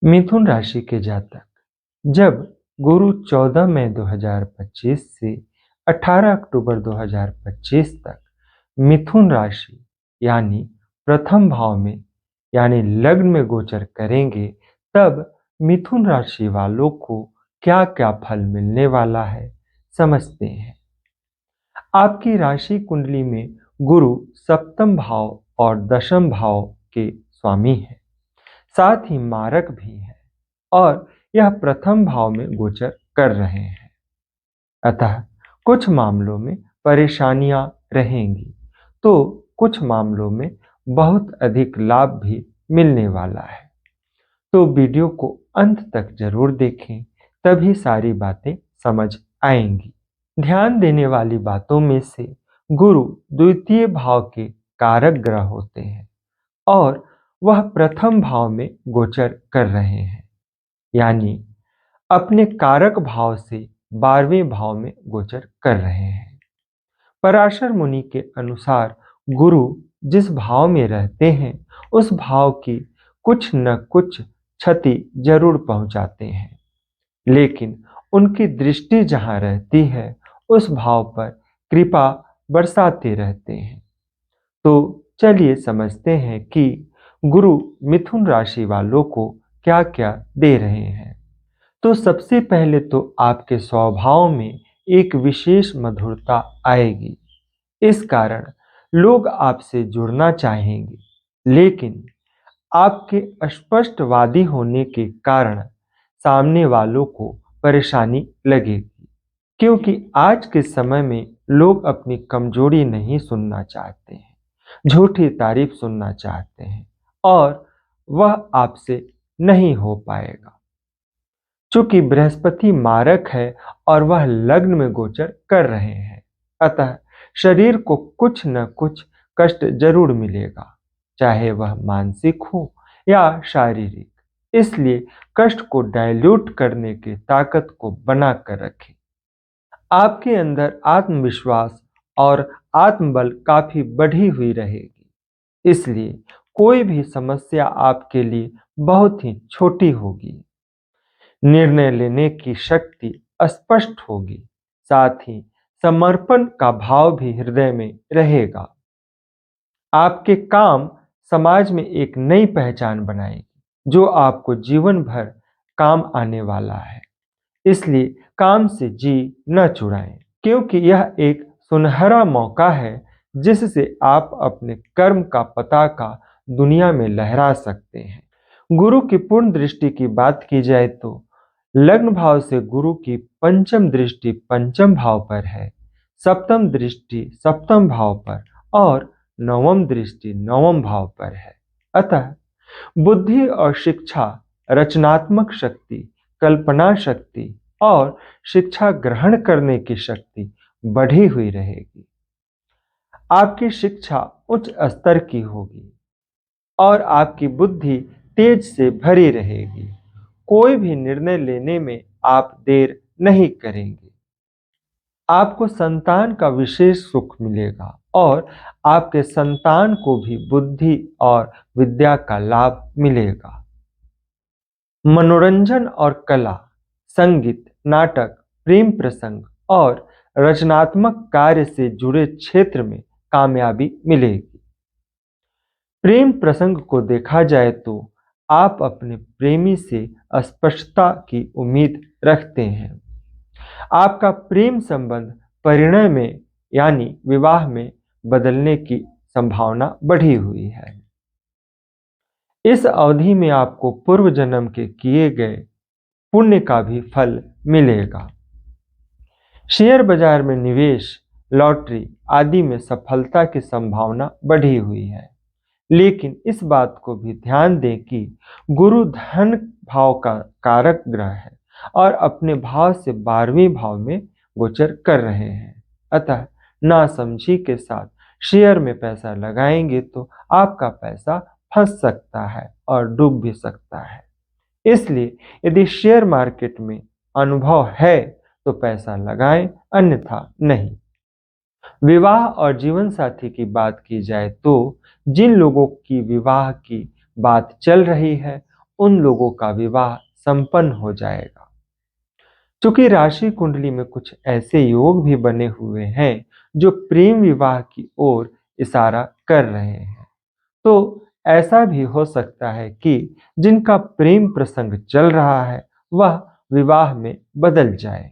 मिथुन राशि के जातक जब गुरु 14 मई 2025 से 18 अक्टूबर 2025 तक मिथुन राशि यानी प्रथम भाव में यानी लग्न में गोचर करेंगे, तब मिथुन राशि वालों को क्या क्या फल मिलने वाला है समझते हैं। आपकी राशि कुंडली में गुरु सप्तम भाव और दशम भाव के स्वामी हैं, साथ ही मारक भी है और यह प्रथम भाव में गोचर कर रहे हैं। अतः कुछ मामलों में परेशानियां रहेंगी, तो कुछ मामलों में बहुत अधिक लाभ भी मिलने वाला है। तो वीडियो को अंत तक जरूर देखें, तभी सारी बातें समझ आएंगी। ध्यान देने वाली बातों में से गुरु द्वितीय भाव के कारक ग्रह होते हैं और वह प्रथम भाव में गोचर कर रहे हैं, यानी अपने कारक भाव से 12वें भाव में गोचर कर रहे हैं। पराशर मुनि के अनुसार गुरु जिस भाव में रहते हैं उस भाव की कुछ न कुछ क्षति जरूर पहुंचाते हैं, लेकिन उनकी दृष्टि जहां रहती है उस भाव पर कृपा बरसाते रहते हैं। तो चलिए समझते हैं कि गुरु मिथुन राशि वालों को क्या क्या दे रहे हैं। तो सबसे पहले तो आपके स्वभाव में एक विशेष मधुरता आएगी। इस कारण लोग आपसे जुड़ना चाहेंगे, लेकिन आपके स्पष्टवादी होने के कारण सामने वालों को परेशानी लगेगी, क्योंकि आज के समय में लोग अपनी कमजोरी नहीं सुनना चाहते हैं, झूठी तारीफ सुनना चाहते हैं और वह आपसे नहीं हो पाएगा। चूंकि बृहस्पति मारक है और वह लग्न में गोचर कर रहे हैं, अतः शरीर को कुछ न कुछ कष्ट जरूर मिलेगा, चाहे वह मानसिक हो या शारीरिक। इसलिए कष्ट को डाइल्यूट करने की ताकत को बनाकर रखें। आपके अंदर आत्मविश्वास और आत्मबल काफी बढ़ी हुई रहेगी, इसलिए कोई भी समस्या आपके लिए बहुत ही छोटी होगी। निर्णय लेने की शक्ति स्पष्ट होगी, साथ ही समर्पण का भाव भी हृदय में रहेगा। आपके काम समाज में एक नई पहचान बनाएगी, जो आपको जीवन भर काम आने वाला है। इसलिए काम से जी न चुराएं, क्योंकि यह एक सुनहरा मौका है जिससे आप अपने कर्म का पताका दुनिया में लहरा सकते हैं। गुरु की पूर्ण दृष्टि की बात की जाए तो लग्न भाव से गुरु की पंचम दृष्टि पंचम भाव पर है, सप्तम दृष्टि सप्तम भाव पर और नवम दृष्टि नवम भाव पर है। अतः बुद्धि और शिक्षा, रचनात्मक शक्ति, कल्पना शक्ति और शिक्षा ग्रहण करने की शक्ति बढ़ी हुई रहेगी। आपकी शिक्षा उच्च स्तर की होगी और आपकी बुद्धि तेज से भरी रहेगी। कोई भी निर्णय लेने में आप देर नहीं करेंगे। आपको संतान का विशेष सुख मिलेगा और आपके संतान को भी बुद्धि और विद्या का लाभ मिलेगा। मनोरंजन और कला, संगीत, नाटक, प्रेम प्रसंग और रचनात्मक कार्य से जुड़े क्षेत्र में कामयाबी मिलेगी। प्रेम प्रसंग को देखा जाए तो आप अपने प्रेमी से स्पष्टता की उम्मीद रखते हैं। आपका प्रेम संबंध परिणय में यानी विवाह में बदलने की संभावना बढ़ी हुई है। इस अवधि में आपको पूर्व जन्म के किए गए पुण्य का भी फल मिलेगा। शेयर बाजार में निवेश, लॉटरी आदि में सफलता की संभावना बढ़ी हुई है, लेकिन इस बात को भी ध्यान दें कि गुरु धन भाव का कारक ग्रह है और अपने भाव से 12वें भाव में गोचर कर रहे हैं। अतः नासमझी के साथ शेयर में पैसा लगाएंगे तो आपका पैसा फंस सकता है और डूब भी सकता है। इसलिए यदि शेयर मार्केट में अनुभव है तो पैसा लगाएं, अन्यथा नहीं। विवाह और जीवन साथी की बात की जाए तो जिन लोगों की विवाह की बात चल रही है उन लोगों का विवाह संपन्न हो जाएगा। क्योंकि राशि कुंडली में कुछ ऐसे योग भी बने हुए हैं जो प्रेम विवाह की ओर इशारा कर रहे हैं, तो ऐसा भी हो सकता है कि जिनका प्रेम प्रसंग चल रहा है वह विवाह में बदल जाए।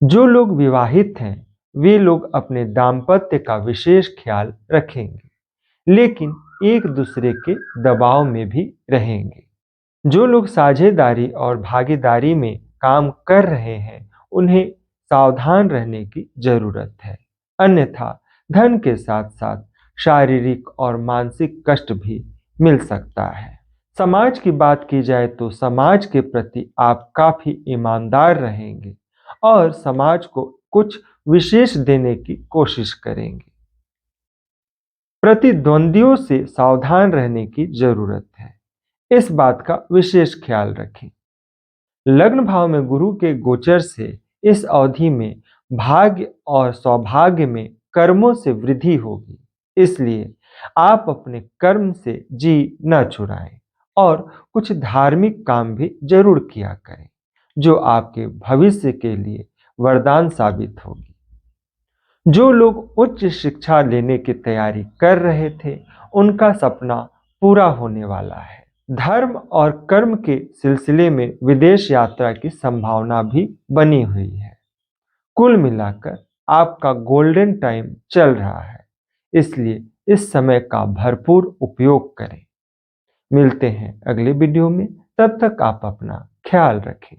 जो लोग विवाहित हैं वे लोग अपने दाम्पत्य का विशेष ख्याल रखेंगे, लेकिन एक दूसरे के दबाव में भी रहेंगे। जो लोग साझेदारी और भागीदारी में काम कर रहे हैं उन्हें सावधान रहने की जरूरत है, अन्यथा धन के साथ साथ शारीरिक और मानसिक कष्ट भी मिल सकता है। समाज की बात की जाए तो समाज के प्रति आप काफी ईमानदार रहेंगे और समाज को कुछ विशेष देने की कोशिश करेंगे। प्रतिद्वंदियों से सावधान रहने की जरूरत है, इस बात का विशेष ख्याल रखें। लग्न भाव में गुरु के गोचर से इस अवधि में भाग्य और सौभाग्य में कर्मों से वृद्धि होगी, इसलिए आप अपने कर्म से जी न चुराएं और कुछ धार्मिक काम भी जरूर किया करें, जो आपके भविष्य के लिए वरदान साबित होगी। जो लोग उच्च शिक्षा लेने की तैयारी कर रहे थे उनका सपना पूरा होने वाला है। धर्म और कर्म के सिलसिले में विदेश यात्रा की संभावना भी बनी हुई है। कुल मिलाकर आपका गोल्डन टाइम चल रहा है, इसलिए इस समय का भरपूर उपयोग करें। मिलते हैं अगले वीडियो में, तब तक आप अपना ख्याल रखें।